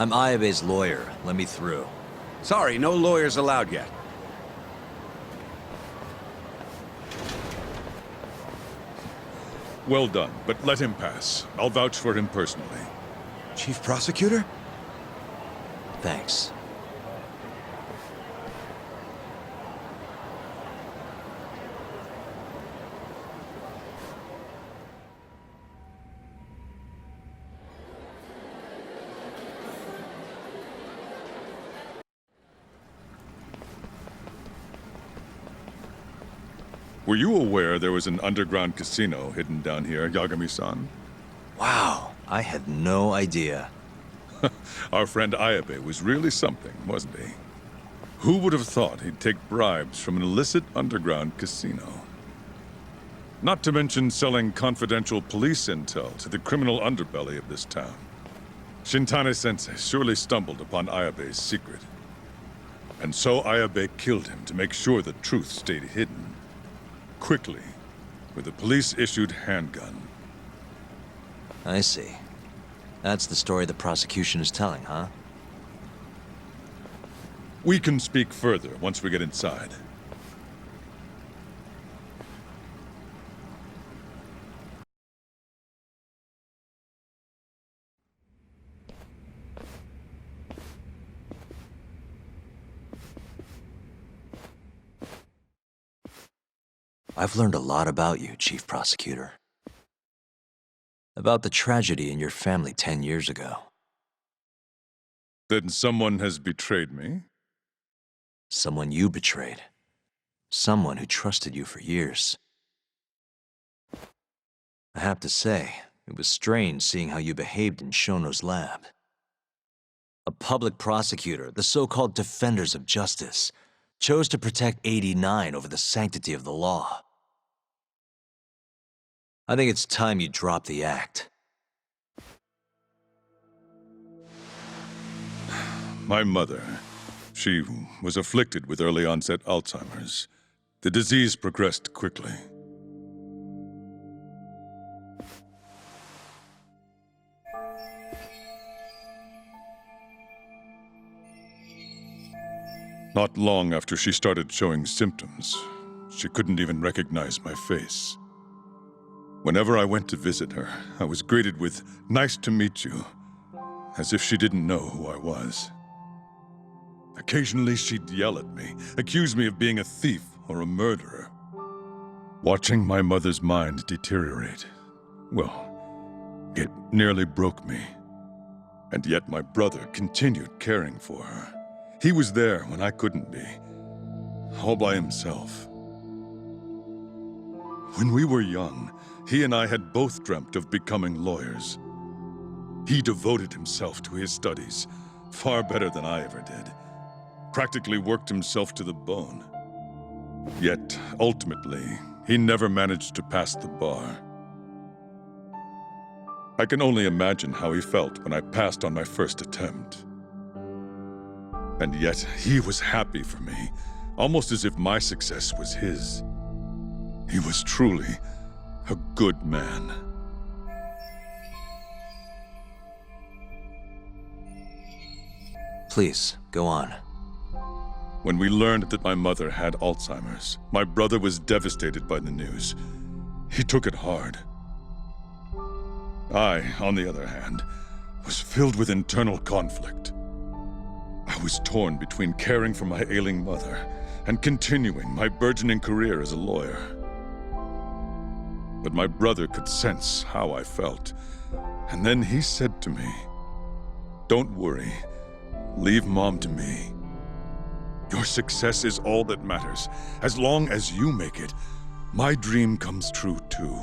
I'm Ayabe's lawyer. Let me through. Sorry, no lawyers allowed yet. Well done, but let him pass. I'll vouch for him personally. Chief Prosecutor? Thanks. Were you aware there was an underground casino hidden down here, Yagami-san? Wow, I had no idea. Our friend Ayabe was really something, wasn't he? Who would have thought he'd take bribes from an illicit underground casino? Not to mention selling confidential police intel to the criminal underbelly of this town. Shintane-sensei surely stumbled upon Ayabe's secret. And so Ayabe killed him to make sure the truth stayed hidden. Quickly, with a police-issued handgun. I see. That's the story the prosecution is telling, huh? We can speak further once we get inside. I've learned a lot about you, Chief Prosecutor. About the tragedy in your family 10 years ago. Then someone has betrayed me? Someone you betrayed. Someone who trusted you for years. I have to say, it was strange seeing how you behaved in Shono's lab. A public prosecutor, the so-called defenders of justice, chose to protect 89 over the sanctity of the law. I think it's time you drop the act. My mother, she was afflicted with early onset Alzheimer's. The disease progressed quickly. Not long after she started showing symptoms, she couldn't even recognize my face. Whenever I went to visit her, I was greeted with, "Nice to meet you," as if she didn't know who I was. Occasionally she'd yell at me, accuse me of being a thief or a murderer. Watching my mother's mind deteriorate, well, it nearly broke me. And yet my brother continued caring for her. He was there when I couldn't be, all by himself. When we were young, he and I had both dreamt of becoming lawyers. He devoted himself to his studies, far better than I ever did. Practically worked himself to the bone. Yet, ultimately, he never managed to pass the bar. I can only imagine how he felt when I passed on my first attempt. And yet, he was happy for me, almost as if my success was his. He was truly a good man. Please, go on. When we learned that my mother had Alzheimer's, my brother was devastated by the news. He took it hard. I, on the other hand, was filled with internal conflict. I was torn between caring for my ailing mother and continuing my burgeoning career as a lawyer. But my brother could sense how I felt, and then he said to me, "Don't worry, leave Mom to me. Your success is all that matters. As long as you make it, my dream comes true too."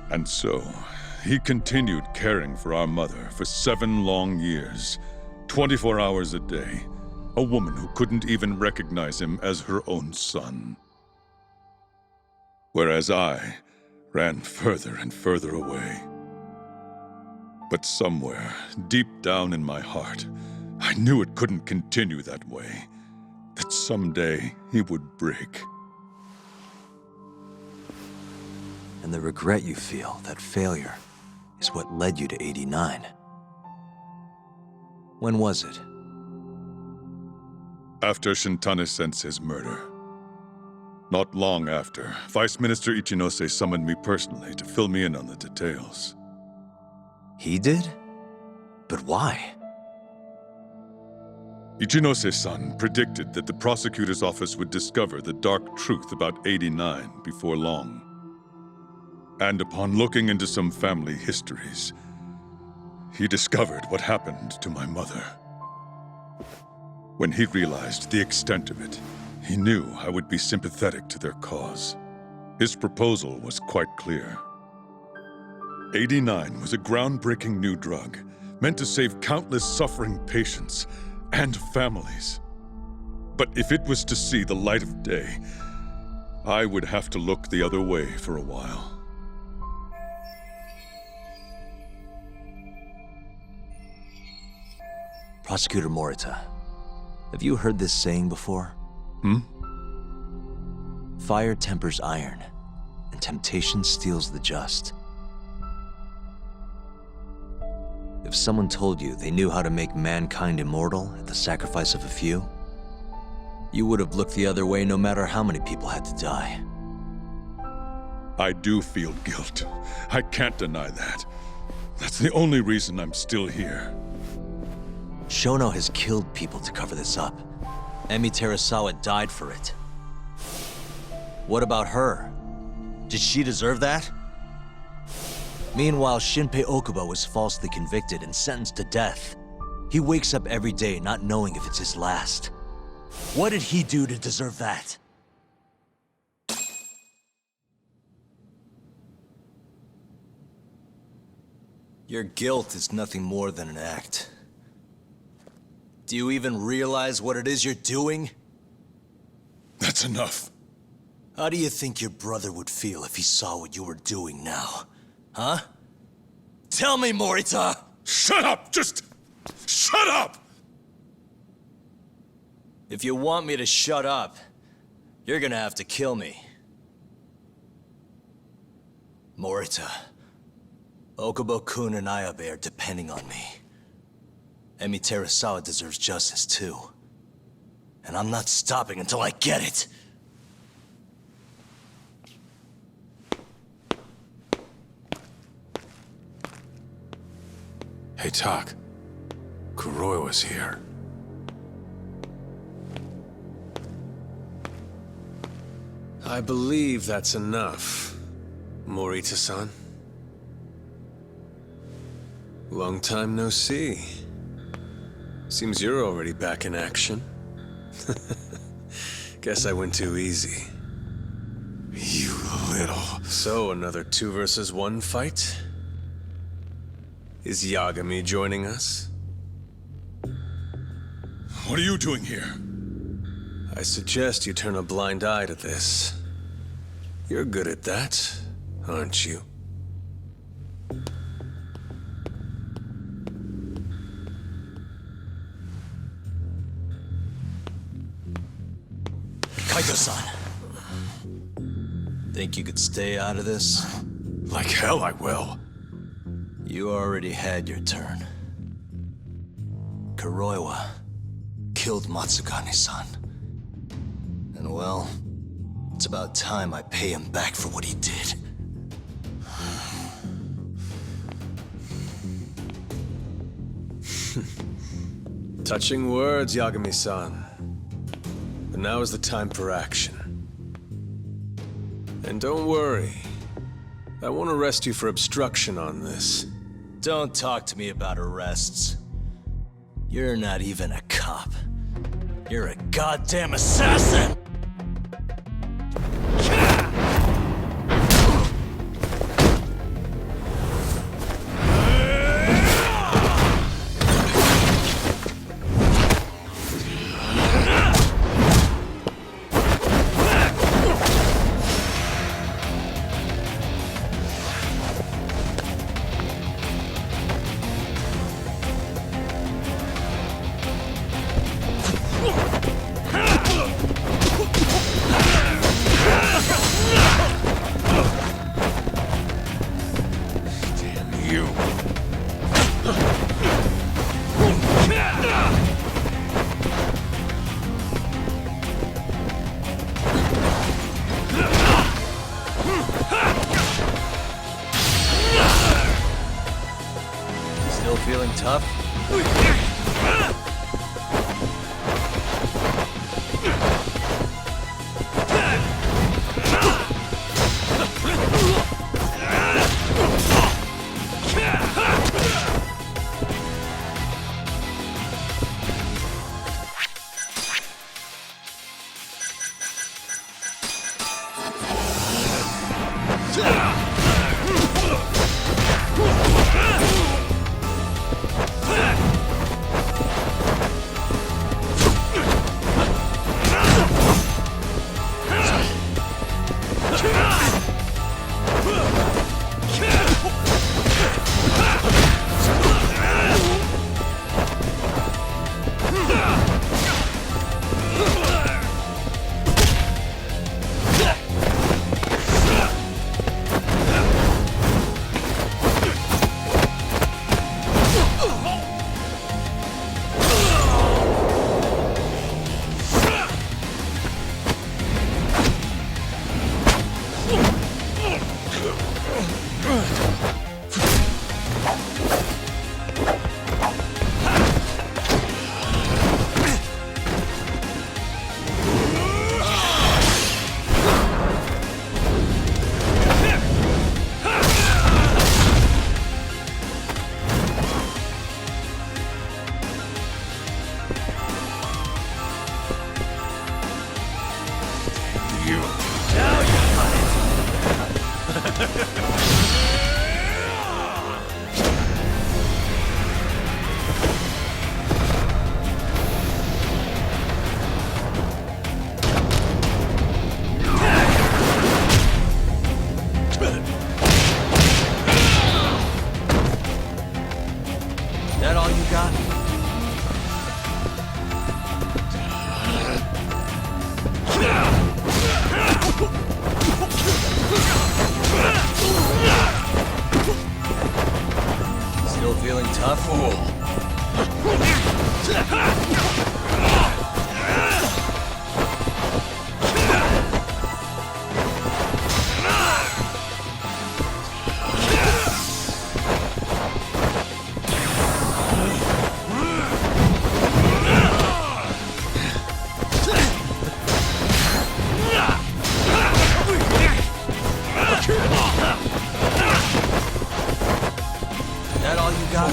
And so, he continued caring for our mother for 7 long years, 24 hours a day, a woman who couldn't even recognize him as her own son. Whereas I ran further and further away. But somewhere, deep down in my heart, I knew it couldn't continue that way, that someday he would break. And the regret you feel, that failure, is what led you to 89. When was it? After Shintane-sensei's murder. Not long after, Vice Minister Ichinose summoned me personally to fill me in on the details. He did? But why? Ichinose-san predicted that the prosecutor's office would discover the dark truth about 89 before long. And upon looking into some family histories, he discovered what happened to my mother. When he realized the extent of it, he knew I would be sympathetic to their cause. His proposal was quite clear. 89 was a groundbreaking new drug meant to save countless suffering patients and families. But if it was to see the light of day, I would have to look the other way for a while. Prosecutor Morita, have you heard this saying before? Fire tempers iron, and temptation steals the just. If someone told you they knew how to make mankind immortal at the sacrifice of a few, you would have looked the other way no matter how many people had to die. I do feel guilt. I can't deny that. That's the only reason I'm still here. Shono has killed people to cover this up. Emi Terasawa died for it. What about her? Did she deserve that? Meanwhile, Shinpei Okubo was falsely convicted and sentenced to death. He wakes up every day not knowing if it's his last. What did he do to deserve that? Your guilt is nothing more than an act. Do you even realize what it is you're doing? That's enough. How do you think your brother would feel if he saw what you were doing now? Huh? Tell me, Morita! Shut up! Just shut up! If you want me to shut up, you're gonna have to kill me. Morita, Okubo-kun and Ayabe are depending on me. Emi Terasawa deserves justice too. And I'm not stopping until I get it! Hey, Tak. Kuroiwa's here. I believe that's enough, Morita-san. Long time no see. Seems you're already back in action. Guess I went too easy. You little... So, another 2 versus 1 fight? Is Yagami joining us? What are you doing here? I suggest you turn a blind eye to this. You're good at that, aren't you? Kaito-san. Think you could stay out of this? Like hell I will. You already had your turn. Kuroiwa killed Matsugane-san. And well, it's about time I pay him back for what he did. Touching words, Yagami-san. But now is the time for action. And don't worry. I won't arrest you for obstruction on this. Don't talk to me about arrests. You're not even a cop. You're a goddamn assassin! feeling tough? That all you got? Still feeling tough? That all you got?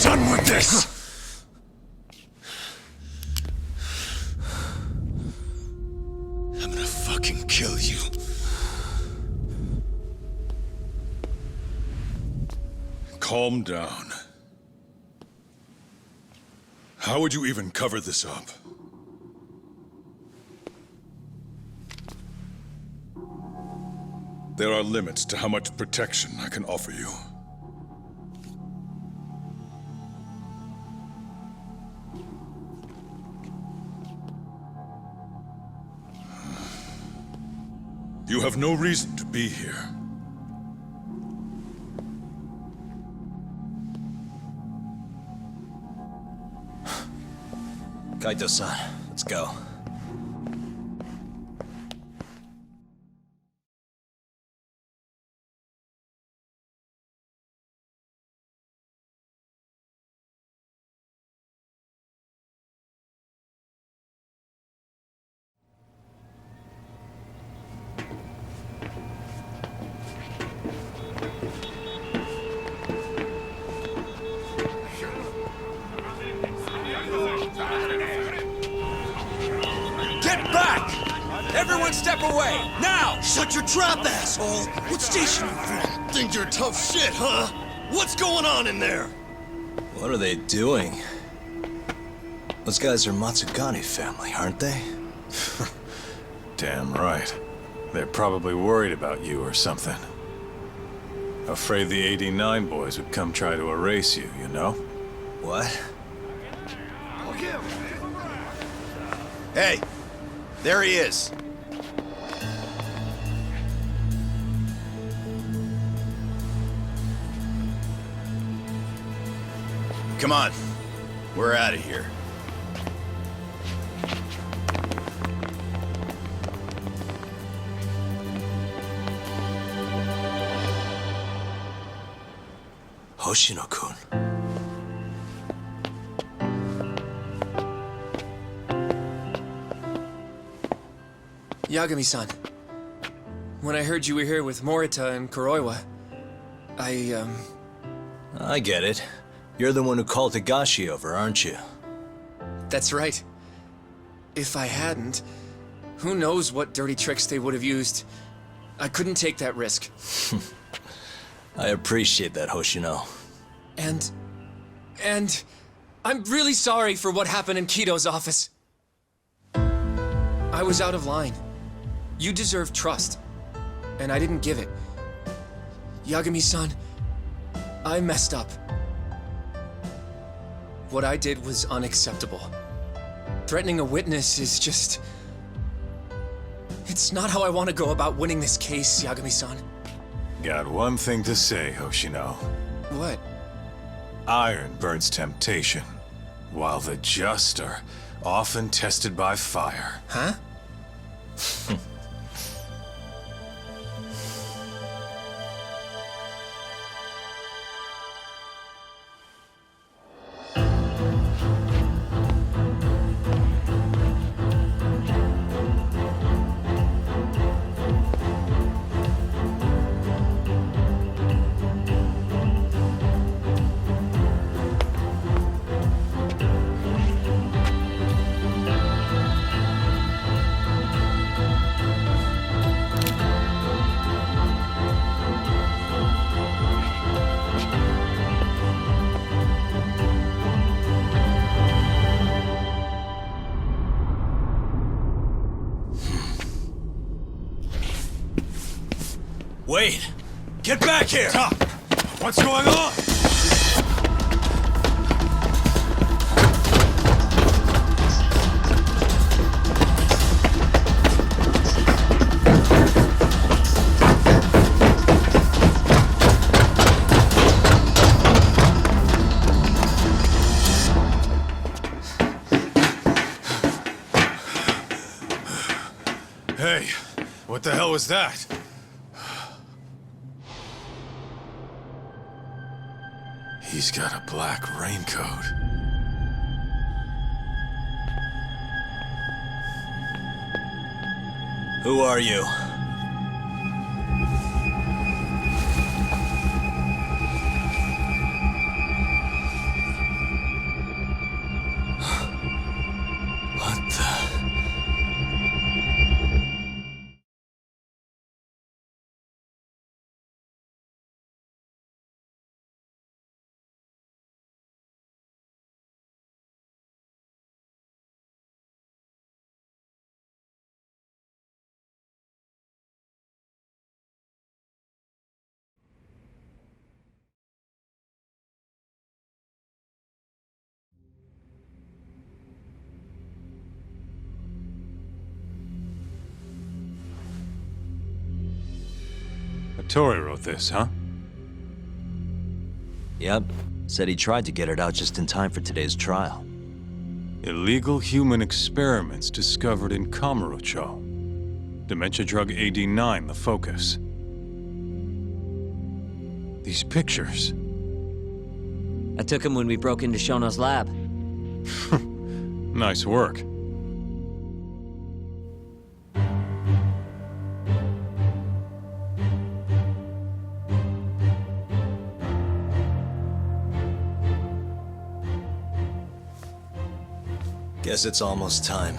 Done with this! I'm gonna fucking kill you. Calm down. How would you even cover this up? There are limits to how much protection I can offer you. You have no reason to be here. Kaito-san, let's go. Get back! Everyone step away, now! Shut your trap, asshole! What station you from? Think you're tough shit, huh? What's going on in there? What are they doing? Those guys are Matsugane family, aren't they? Damn right. They're probably worried about you or something. Afraid the 89 boys would come try to erase you, you know? What? Hey, there he is. Come on, we're out of here. Hoshino-kun. Yagami-san, when I heard you were here with Morita and Kuroiwa, I get it. You're the one who called Higashi over, aren't you? that's right. If I hadn't, who knows what dirty tricks they would have used. I couldn't take that risk. I appreciate that, Hoshino. And I'm really sorry for what happened in Kito's office. I was out of line. You deserve trust, and I didn't give it. Yagami-san, I messed up. What I did was unacceptable. Threatening a witness is just... It's not how I want to go about winning this case, Yagami-san. Got one thing to say, Hoshino. What? Iron burns temptation, while the just are often tested by fire. Huh? Wait! Get back here! What's going on? Hey, what the hell was that? He's got a black raincoat. Who are you? What the... Tori wrote this, huh? Yep. Said he tried to get it out just in time for today's trial. Illegal human experiments discovered in Kamurocho. Dementia drug AD9, the focus. These pictures. I took him when we broke into Shono's lab. Nice work. Guess it's almost time.